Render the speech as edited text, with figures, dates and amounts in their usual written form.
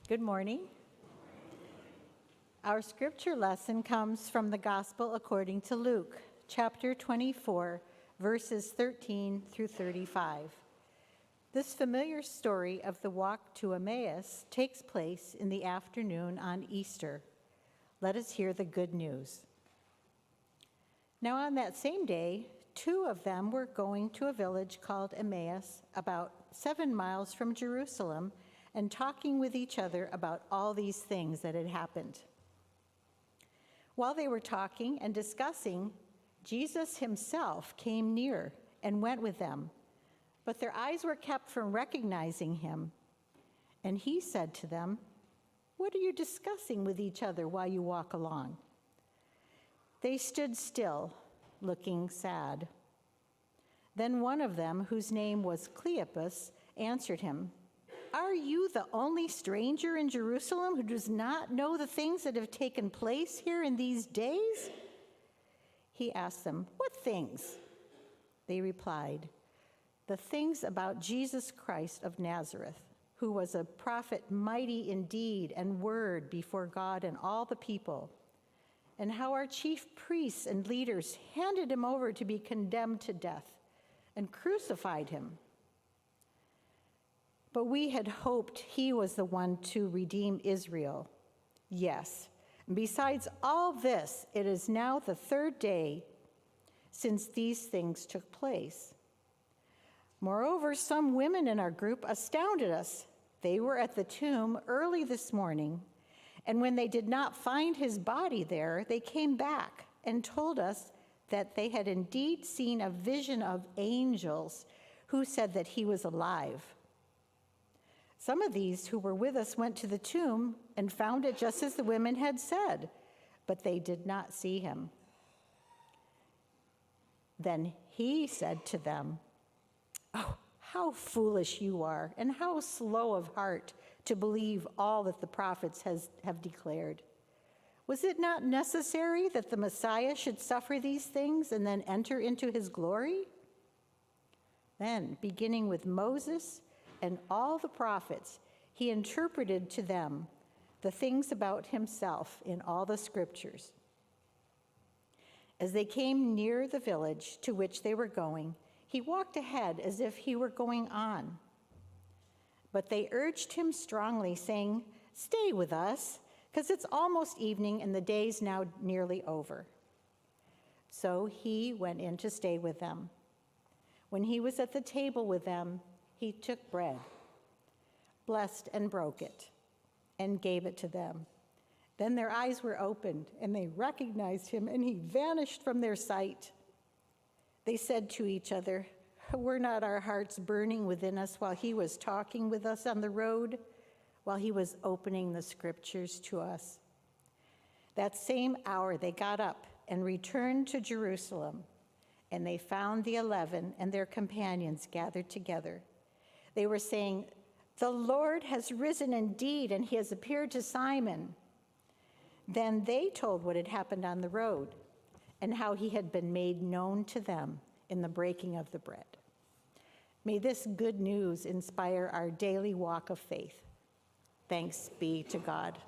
Good morning. Our scripture lesson comes from the Gospel according to Luke, chapter 24, verses 13 through 35. This familiar story of the walk to Emmaus takes place in the afternoon on Easter. Let us hear the good news. Now on that same day, two of them were going to a village called Emmaus, about 7 miles from Jerusalem, and talking with each other about all these things that had happened. While they were talking and discussing, Jesus himself came near and went with them, but their eyes were kept from recognizing him. And he said to them, "What are you discussing with each other while you walk along?" They stood still, looking sad. Then one of them, whose name was Cleopas, answered him, "Are you the only stranger in Jerusalem who does not know the things that have taken place here in these days?" He asked them, "What things?" They replied, "The things about Jesus Christ of Nazareth, who was a prophet mighty in deed and word before God and all the people, and how our chief priests and leaders handed him over to be condemned to death and crucified him. But we had hoped he was the one to redeem Israel. Yes, and besides all this, it is now the third day since these things took place. Moreover, some women in our group astounded us. They were at the tomb early this morning, and when they did not find his body there, they came back and told us that they had indeed seen a vision of angels who said that he was alive. Some of these who were with us went to the tomb and found it just as the women had said, but they did not see him." Then he said to them, "Oh, how foolish you are, and how slow of heart to believe all that the prophets have declared. Was it not necessary that the Messiah should suffer these things and then enter into his glory?" Then, beginning with Moses and all the prophets, he interpreted to them the things about himself in all the scriptures. As they came near the village to which they were going, he walked ahead as if he were going on. But they urged him strongly, saying, "Stay with us, because it's almost evening and the day's now nearly over." So he went in to stay with them. When he was at the table with them, he took bread, blessed and broke it, and gave it to them. Then their eyes were opened, and they recognized him, and he vanished from their sight. They said to each other, "Were not our hearts burning within us while he was talking with us on the road, while he was opening the scriptures to us?" That same hour they got up and returned to Jerusalem, and they found the 11 and their companions gathered together. They were saying, "The Lord has risen indeed, and he has appeared to Simon." Then they told what had happened on the road and how he had been made known to them in the breaking of the bread. May this good news inspire our daily walk of faith. Thanks be to God.